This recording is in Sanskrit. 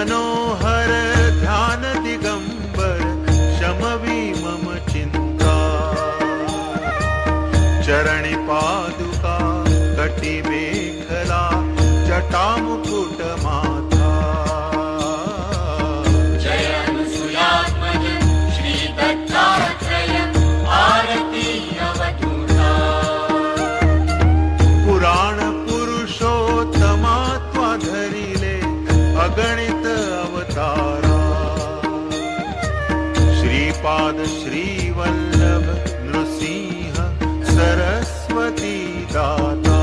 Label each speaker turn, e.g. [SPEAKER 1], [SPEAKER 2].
[SPEAKER 1] मनोहर ध्यान दिगंबर शमवी मम चिंता चरणी पादुका कटी मेखला जटा मुकुट माथा
[SPEAKER 2] जय अनुसुयात्मज श्री दत्तात्रेय आरती अवधूता
[SPEAKER 1] पुराण पुरुषोत्तमा त्वा धरिले अगणित अवतारा श्रीपाद श्रीवल्लभ नृसिंह सरस्वती दाता